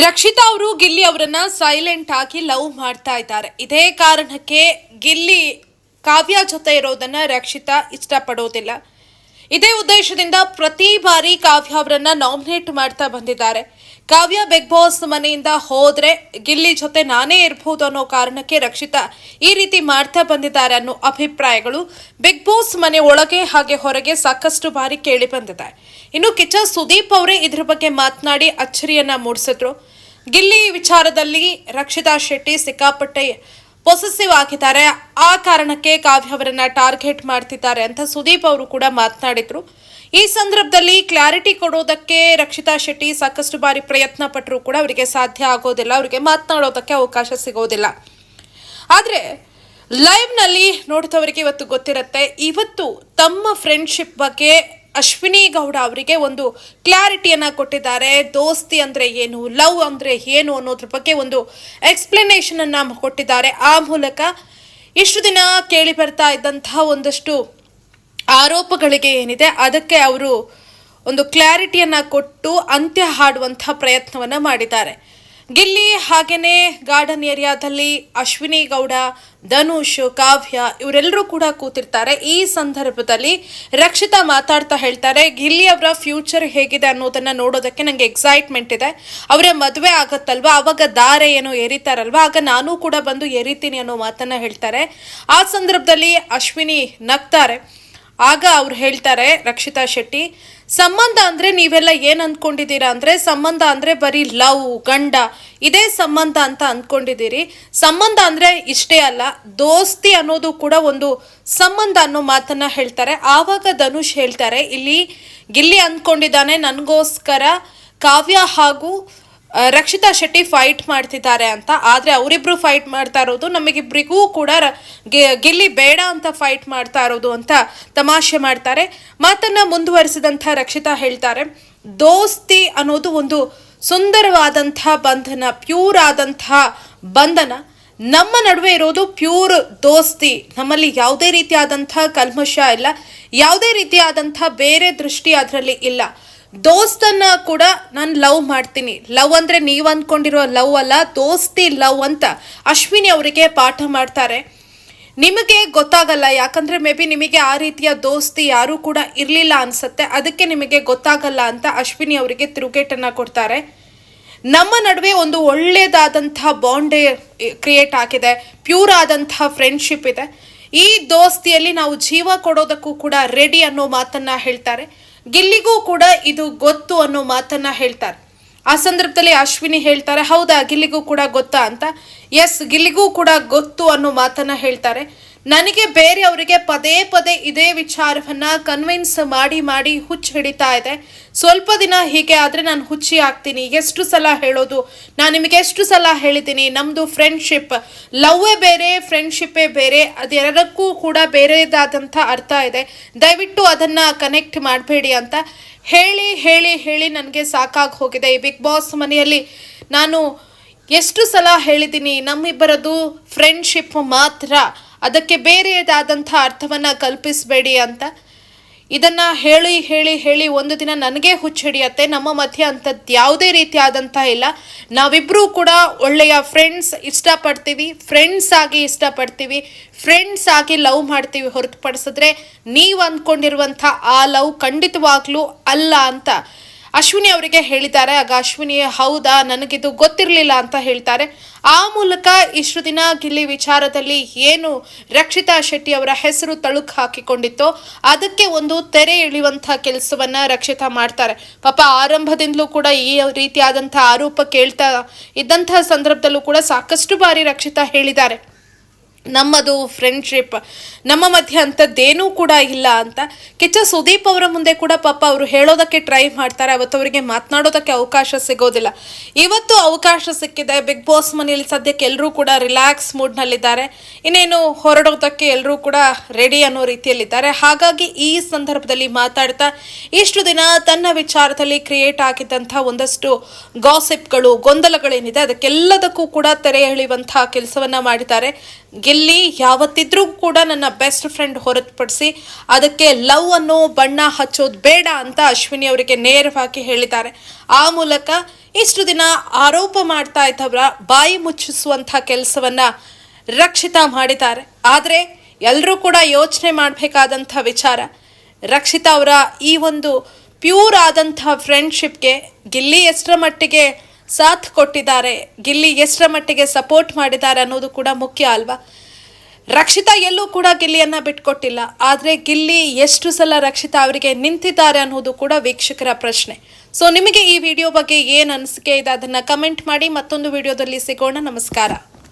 ರಕ್ಷಿತಾ ಅವರು ಗಿಲ್ಲಿ ಅವರನ್ನ ಸೈಲೆಂಟ್ ಆಗಿ ಲವ್ ಮಾಡ್ತಾ ಇದ್ದಾರೆ. ಇದೇ ಕಾರಣಕ್ಕೆ ಗಿಲ್ಲಿ ಕಾವ್ಯ ಜೊತೆ ಇರೋದನ್ನ ರಕ್ಷಿತಾ ಇಷ್ಟಪಡೋದಿಲ್ಲ. ಇದೇ ಉದ್ದೇಶದಿಂದ ಪ್ರತಿ ಬಾರಿ ಕಾವ್ಯ ಅವರನ್ನ ನಾಮಿನೇಟ್ ಮಾಡ್ತಾ ಬಂದಿದ್ದಾರೆ. ಕಾವ್ಯ ಬಿಗ್ ಬಾಸ್ ಮನೆಯಿಂದ ಹೋದ್ರೆ ಗಿಲ್ಲಿ ಜೊತೆ ನಾನೇ ಇರಬಹುದು ಅನ್ನೋ ಕಾರಣಕ್ಕೆ ರಕ್ಷಿತಾ ಈ ರೀತಿ ಮಾಡ್ತಾ ಬಂದಿದ್ದಾರೆ ಅನ್ನೋ ಅಭಿಪ್ರಾಯಗಳು ಬಿಗ್ ಬಾಸ್ ಮನೆ ಒಳಗೆ ಹಾಗೆ ಹೊರಗೆ ಸಾಕಷ್ಟು ಬಾರಿ ಕೇಳಿ ಬಂದಿದೆ. ಇನ್ನು ಕಿಚ್ಚ ಸುದೀಪ್ ಅವರೇ ಇದ್ರ ಬಗ್ಗೆ ಮಾತನಾಡಿ ಅಚ್ಚರಿಯನ್ನ ಮೂಡಿಸಿದ್ರು. ಗಿಲ್ಲಿ ವಿಚಾರದಲ್ಲಿ ರಕ್ಷಿತಾ ಶೆಟ್ಟಿ ಸಿಕ್ಕಾಪಟ್ಟೆ ಪೊಸೆಸಿವ್ ಆಗಿದ್ದಾರೆ, ಆ ಕಾರಣಕ್ಕೆ ಕಾವ್ಯ ಅವರನ್ನ ಟಾರ್ಗೆಟ್ ಮಾಡ್ತಿದ್ದಾರೆ ಅಂತ ಸುದೀಪ್ ಅವರು ಕೂಡ ಮಾತನಾಡಿದ್ರು. ಈ ಸಂದರ್ಭದಲ್ಲಿ ಕ್ಲಾರಿಟಿ ಕೊಡೋದಕ್ಕೆ ರಕ್ಷಿತಾ ಶೆಟ್ಟಿ ಸಾಕಷ್ಟು ಬಾರಿ ಪ್ರಯತ್ನ ಪಟ್ಟರು ಕೂಡ ಅವರಿಗೆ ಸಾಧ್ಯ ಆಗೋದಿಲ್ಲ, ಅವರಿಗೆ ಮಾತನಾಡೋದಕ್ಕೆ ಅವಕಾಶ ಸಿಗೋದಿಲ್ಲ. ಆದರೆ ಲೈವ್ನಲ್ಲಿ ನೋಡಿದವರಿಗೆ ಇವತ್ತು ಗೊತ್ತಿರುತ್ತೆ, ಇವತ್ತು ತಮ್ಮ ಫ್ರೆಂಡ್ಶಿಪ್ ಬಗ್ಗೆ ಅಶ್ವಿನಿ ಗೌಡ ಅವರಿಗೆ ಒಂದು ಕ್ಲಾರಿಟಿಯನ್ನು ಕೊಟ್ಟಿದ್ದಾರೆ. ದೋಸ್ತಿ ಅಂದರೆ ಏನು, ಲವ್ ಅಂದರೆ ಏನು ಅನ್ನೋದ್ರ ಬಗ್ಗೆ ಒಂದು ಎಕ್ಸ್ಪ್ಲನೇಷನ್ ಅನ್ನು ಕೊಟ್ಟಿದ್ದಾರೆ. ಆ ಮೂಲಕ ಇಷ್ಟು ದಿನ ಕೇಳಿ ಬರ್ತಾ ಇದ್ದಂತಹ ಒಂದಷ್ಟು ಆರೋಪಗಳಿಗೆ ಏನಿದೆ ಅದಕ್ಕೆ ಅವರು ಒಂದು ಕ್ಲಾರಿಟಿಯನ್ನು ಕೊಟ್ಟು ಅಂತ್ಯ ಹಾಡುವಂತಹ ಪ್ರಯತ್ನವನ್ನು ಮಾಡಿದ್ದಾರೆ. ಗಿಲ್ಲಿ ಹಾಗೇನೆ ಗಾರ್ಡನ್ ಏರಿಯಾದಲ್ಲಿ ಅಶ್ವಿನಿ ಗೌಡ, ಧನುಷ್, ಕಾವ್ಯ ಇವರೆಲ್ಲರೂ ಕೂಡ ಕೂತಿರ್ತಾರೆ. ಈ ಸಂದರ್ಭದಲ್ಲಿ ರಕ್ಷಿತಾ ಮಾತಾಡ್ತಾ ಹೇಳ್ತಾರೆ, ಗಿಲ್ಲಿ ಅವರ ಫ್ಯೂಚರ್ ಹೇಗಿದೆ ಅನ್ನೋದನ್ನ ನೋಡೋದಕ್ಕೆ ನಂಗೆ ಎಕ್ಸೈಟ್ಮೆಂಟ್ ಇದೆ. ಅವರ ಮದುವೆ ಆಗತ್ತಲ್ವಾ, ಅವಾಗ ದಾರೆ ಏನೋ ಎರಿತಾರಲ್ವಾ, ಆಗ ನಾನು ಕೂಡ ಬಂದು ಎರಿತೀನಿ ಅನ್ನೋ ಮಾತನ್ನ ಹೇಳ್ತಾರೆ. ಆ ಸಂದರ್ಭದಲ್ಲಿ ಅಶ್ವಿನಿ ನಗ್ತಾರೆ. ಆಗ ಅವ್ರು ಹೇಳ್ತಾರೆ, ರಕ್ಷಿತಾ ಶೆಟ್ಟಿ, ಸಂಬಂಧ ಅಂದರೆ ನೀವೆಲ್ಲ ಏನು ಅಂದ್ಕೊಂಡಿದ್ದೀರಾ ಅಂದರೆ ಸಂಬಂಧ ಅಂದರೆ ಬರೀ ಲವ್, ಗಂಡ ಇದೇ ಸಂಬಂಧ ಅಂತ ಅಂದ್ಕೊಂಡಿದ್ದೀರಿ. ಸಂಬಂಧ ಅಂದರೆ ಇಷ್ಟೇ ಅಲ್ಲ, ದೋಸ್ತಿ ಅನ್ನೋದು ಕೂಡ ಒಂದು ಸಂಬಂಧ ಅನ್ನೋ ಮಾತನ್ನ ಹೇಳ್ತಾರೆ. ಆವಾಗ ಧನುಷ್ ಹೇಳ್ತಾರೆ, ಇಲ್ಲಿ ಗಿಲ್ಲಿ ಅಂದ್ಕೊಂಡಿದ್ದಾನೆ ನನಗೋಸ್ಕರ ಕಾವ್ಯ ಹಾಗೂ ರಕ್ಷಿತಾ ಶೆಟ್ಟಿ ಫೈಟ್ ಮಾಡ್ತಿದ್ದಾರೆ ಅಂತ. ಆದರೆ ಅವರಿಬ್ರು ಫೈಟ್ ಮಾಡ್ತಾ ಇರೋದು ನಮಗಿಬ್ರಿಗೂ ಕೂಡ ಗಿಲ್ಲಿ ಬೇಡ ಅಂತ ಫೈಟ್ ಮಾಡ್ತಾ ಇರೋದು ಅಂತ ತಮಾಷೆ ಮಾಡ್ತಾರೆ. ಮಾತನ್ನ ಮುಂದುವರಿಸಿದಂಥ ರಕ್ಷಿತಾ ಹೇಳ್ತಾರೆ, ದೋಸ್ತಿ ಅನ್ನೋದು ಒಂದು ಸುಂದರವಾದಂಥ ಬಂಧನ, ಪ್ಯೂರ್ ಆದಂಥ ಬಂಧನ. ನಮ್ಮ ನಡುವೆ ಇರೋದು ಪ್ಯೂರ್ ದೋಸ್ತಿ. ನಮ್ಮಲ್ಲಿ ಯಾವುದೇ ರೀತಿಯಾದಂಥ ಕಲ್ಮಶ ಇಲ್ಲ, ಯಾವುದೇ ರೀತಿಯಾದಂಥ ಬೇರೆ ದೃಷ್ಟಿ ಅದರಲ್ಲಿ ಇಲ್ಲ. ದೋಸ್ತನ್ನ ಕೂಡ ನಾನು ಲವ್ ಮಾಡ್ತೀನಿ. ಲವ್ ಅಂದರೆ ನೀವು ಅಂದ್ಕೊಂಡಿರೋ ಲವ್ ಅಲ್ಲ, ದೋಸ್ತಿ ಲವ್ ಅಂತ ಅಶ್ವಿನಿ ಅವರಿಗೆ ಪಾಠ ಮಾಡ್ತಾರೆ. ನಿಮಗೆ ಗೊತ್ತಾಗಲ್ಲ, ಯಾಕಂದರೆ ಮೇ ಬಿ ನಿಮಗೆ ಆ ರೀತಿಯ ದೋಸ್ತಿ ಯಾರೂ ಕೂಡ ಇರಲಿಲ್ಲ ಅನಿಸುತ್ತೆ, ಅದಕ್ಕೆ ನಿಮಗೆ ಗೊತ್ತಾಗಲ್ಲ ಅಂತ ಅಶ್ವಿನಿ ಅವರಿಗೆ ತಿರುಗೇಟನ್ನು ಕೊಡ್ತಾರೆ. ನಮ್ಮ ನಡುವೆ ಒಂದು ಒಳ್ಳೆಯದಾದಂಥ ಬಾಂಡೇ ಕ್ರಿಯೇಟ್ ಆಗಿದೆ, ಪ್ಯೂರ್ ಆದಂಥ ಫ್ರೆಂಡ್ಶಿಪ್ ಇದೆ. ಈ ದೋಸ್ತಿಯಲ್ಲಿ ನಾವು ಜೀವ ಕೊಡೋದಕ್ಕೂ ಕೂಡ ರೆಡಿ ಅನ್ನೋ ಮಾತನ್ನ ಹೇಳ್ತಾರೆ. ಗಿಲ್ಲಿಗೂ ಕೂಡ ಇದು ಗೊತ್ತು ಅನ್ನೋ ಮಾತನ್ನ ಹೇಳ್ತಾರೆ. ಆ ಸಂದರ್ಭದಲ್ಲಿ ಅಶ್ವಿನಿ ಹೇಳ್ತಾರೆ, ಹೌದಾ ಗಿಲ್ಲಿಗೂ ಕೂಡ ಗೊತ್ತಾ ಅಂತ. ಎಸ್, ಗಿಲ್ಲಿಗೂ ಕೂಡ ಗೊತ್ತು ಅನ್ನೋ ಮಾತನ್ನ ಹೇಳ್ತಾರೆ. ನನಗೆ ಬೇರೆಯವರಿಗೆ ಪದೇ ಪದೇ ಇದೇ ವಿಚಾರವನ್ನ ಕನ್ವಿನ್ಸ್ ಮಾಡಿ ಮಾಡಿ ಹುಚ್ಚು ಹಿಡಿತಾ ಇದೆ. ಸ್ವಲ್ಪ ದಿನ ಹೀಗೆ ಆದರೆ ನಾನು ಹುಚ್ಚಿ ಆಗ್ತೀನಿ. ಎಷ್ಟು ಸಲ ಹೇಳೋದು, ನಾನು ನಿಮಗೆ ಎಷ್ಟು ಸಲ ಹೇಳಿದ್ದೀನಿ, ನಮ್ಮದು ಫ್ರೆಂಡ್ಶಿಪ್, ಲವ್ವೇ ಬೇರೆ ಫ್ರೆಂಡ್ಶಿಪ್ಪೇ ಬೇರೆ, ಅದೆರಡಕ್ಕೂ ಕೂಡ ಬೇರೆದಾದಂಥ ಅರ್ಥ ಇದೆ, ದಯವಿಟ್ಟು ಅದನ್ನು ಕನೆಕ್ಟ್ ಮಾಡಬೇಡಿ ಅಂತ ಹೇಳಿ ಹೇಳಿ ಹೇಳಿ ನನಗೆ ಸಾಕಾಗಿ ಹೋಗಿದೆ. ಈ ಬಿಗ್ ಬಾಸ್ ಮನೆಯಲ್ಲಿ ನಾನು ಎಷ್ಟು ಸಲ ಹೇಳಿದ್ದೀನಿ, ನಮ್ಮಿಬ್ಬರದು ಫ್ರೆಂಡ್ಶಿಪ್ ಮಾತ್ರ, ಅದಕ್ಕೆ ಬೇರೆದಾದಂಥ ಅರ್ಥವನ್ನು ಕಲ್ಪಿಸಬೇಡಿ ಅಂತ. ಇದನ್ನು ಹೇಳಿ ಹೇಳಿ ಹೇಳಿ ಒಂದು ದಿನ ನನಗೆ ಹುಚ್ಚಿಡಿಯತ್ತೆ. ನಮ್ಮ ಮಧ್ಯೆ ಅಂಥದ್ದು ಯಾವುದೇ ರೀತಿಯಾದಂಥ ಇಲ್ಲ. ನಾವಿಬ್ಬರೂ ಕೂಡ ಒಳ್ಳೆಯ ಫ್ರೆಂಡ್ಸ್, ಇಷ್ಟಪಡ್ತೀವಿ, ಫ್ರೆಂಡ್ಸ್ ಆಗಿ ಇಷ್ಟಪಡ್ತೀವಿ, ಫ್ರೆಂಡ್ಸ್ ಆಗಿ ಲವ್ ಮಾಡ್ತೀವಿ. ಹೊರತುಪಡಿಸಿದ್ರೆ ನೀವು ಅಂದ್ಕೊಂಡಿರುವಂಥ ಆ ಲವ್ ಖಂಡಿತವಾಗ್ಲೂ ಅಲ್ಲ ಅಂತ ಅಶ್ವಿನಿ ಅವರಿಗೆ ಹೇಳಿದ್ದಾರೆ. ಆಗ ಅಶ್ವಿನಿ, ಹೌದಾ ನನಗಿದು ಗೊತ್ತಿರಲಿಲ್ಲ ಅಂತ ಹೇಳ್ತಾರೆ. ಆ ಮೂಲಕ ಇಷ್ಟು ದಿನ ಗಿಲ್ಲಿ ವಿಚಾರದಲ್ಲಿ ಏನು ರಕ್ಷಿತಾ ಶೆಟ್ಟಿ ಅವರ ಹೆಸರು ತಳುಕು ಹಾಕಿಕೊಂಡಿತ್ತೋ ಅದಕ್ಕೆ ಒಂದು ತೆರೆ ಎಳೆಯುವಂಥ ಕೆಲಸವನ್ನ ರಕ್ಷಿತಾ ಮಾಡ್ತಾರೆ. ಪಾಪ ಆರಂಭದಿಂದಲೂ ಕೂಡ ಈ ರೀತಿಯಾದಂಥ ಆರೋಪ ಕೇಳ್ತಾ ಇದ್ದಂಥ ಸಂದರ್ಭದಲ್ಲೂ ಕೂಡ ಸಾಕಷ್ಟು ಬಾರಿ ರಕ್ಷಿತಾ ಹೇಳಿದ್ದಾರೆ, ನಮ್ಮದು ಫ್ರೆಂಡ್ಶಿಪ್, ನಮ್ಮ ಮಧ್ಯೆ ಅಂಥದ್ದೇನೂ ಕೂಡ ಇಲ್ಲ ಅಂತ. ಕಿಚ್ಚ ಸುದೀಪ್ ಅವರ ಮುಂದೆ ಕೂಡ ಪಾಪ ಅವರು ಹೇಳೋದಕ್ಕೆ ಟ್ರೈ ಮಾಡ್ತಾರೆ, ಅವತ್ತು ಅವರಿಗೆ ಮಾತನಾಡೋದಕ್ಕೆ ಅವಕಾಶ ಸಿಗೋದಿಲ್ಲ. ಇವತ್ತು ಅವಕಾಶ ಸಿಕ್ಕಿದೆ. ಬಿಗ್ ಬಾಸ್ ಮನೆಯಲ್ಲಿ ಸದ್ಯಕ್ಕೆ ಎಲ್ಲರೂ ಕೂಡ ರಿಲ್ಯಾಕ್ಸ್ ಮೂಡ್ನಲ್ಲಿದ್ದಾರೆ, ಇನ್ನೇನು ಹೊರಡೋದಕ್ಕೆ ಎಲ್ಲರೂ ಕೂಡ ರೆಡಿ ಅನ್ನೋ ರೀತಿಯಲ್ಲಿದ್ದಾರೆ. ಹಾಗಾಗಿ ಈ ಸಂದರ್ಭದಲ್ಲಿ ಮಾತಾಡ್ತಾ ಇಷ್ಟು ದಿನ ತನ್ನ ವಿಚಾರದಲ್ಲಿ ಕ್ರಿಯೇಟ್ ಆಗಿದ್ದಂಥ ಒಂದಷ್ಟು ಗಾಸಿಪ್ಗಳು, ಗೊಂದಲಗಳೇನಿದೆ ಅದಕ್ಕೆಲ್ಲದಕ್ಕೂ ಕೂಡ ತೆರೆ ಎಳೆಯುವಂತಹ ಕೆಲಸವನ್ನ ಮಾಡಿದ್ದಾರೆ. ಗಿಲ್ಲಿ ಯಾವತ್ತಿದ್ರೂ ಕೂಡ ನನ್ನ ಬೆಸ್ಟ್ ಫ್ರೆಂಡ್ ಹೊರತುಪಡಿಸಿ ಅದಕ್ಕೆ ಲವ್ ಅನ್ನೋ ಬಣ್ಣ ಹಚ್ಚೋದು ಬೇಡ ಅಂತ ಅಶ್ವಿನಿ ಅವರಿಗೆ ನೇರವಾಗಿ ಹೇಳಿದ್ದಾರೆ. ಆ ಮೂಲಕ ಇಷ್ಟು ದಿನ ಆರೋಪ ಮಾಡ್ತಾ ಇದ್ದವರ ಬಾಯಿ ಮುಚ್ಚಿಸುವಂಥ ಕೆಲಸವನ್ನ ರಕ್ಷಿತಾ ಮಾಡಿದ್ದಾರೆ. ಆದರೆ ಎಲ್ಲರೂ ಕೂಡ ಯೋಚನೆ ಮಾಡಬೇಕಾದಂಥ ವಿಚಾರ, ರಕ್ಷಿತಾ ಅವರ ಈ ಒಂದು ಪ್ಯೂರ್ ಆದಂಥ ಫ್ರೆಂಡ್ಶಿಪ್ಗೆ ಗಿಲ್ಲಿ ಎಷ್ಟರ ಮಟ್ಟಿಗೆ ಸಾಥ್ ಕೊಟ್ಟಿದ್ದಾರೆ, ಗಿಲ್ಲಿ ಎಷ್ಟರ ಮಟ್ಟಿಗೆ ಸಪೋರ್ಟ್ ಮಾಡಿದ್ದಾರೆ ಅನ್ನೋದು ಕೂಡ ಮುಖ್ಯ ಅಲ್ವಾ. ರಕ್ಷಿತಾ ಎಲ್ಲೂ ಕೂಡ ಗಿಲ್ಲಿಯನ್ನ ಬಿಟ್ಕೊಟ್ಟಿಲ್ಲ. ಆದರೆ ಗಿಲ್ಲಿ ಎಷ್ಟು ಸಲ ರಕ್ಷಿತಾ ಅವರಿಗೆ ನಿಂತಿದ್ದಾರೆ ಅನ್ನೋದು ಕೂಡ ವೀಕ್ಷಕರ ಪ್ರಶ್ನೆ. ಸೊ ನಿಮಗೆ ಈ ವಿಡಿಯೋ ಬಗ್ಗೆ ಏನು ಅನಿಸಿಕೆ ಇದೆ ಅದನ್ನು ಕಮೆಂಟ್ ಮಾಡಿ. ಮತ್ತೊಂದು ವಿಡಿಯೋದಲ್ಲಿ ಸಿಗೋಣ. ನಮಸ್ಕಾರ.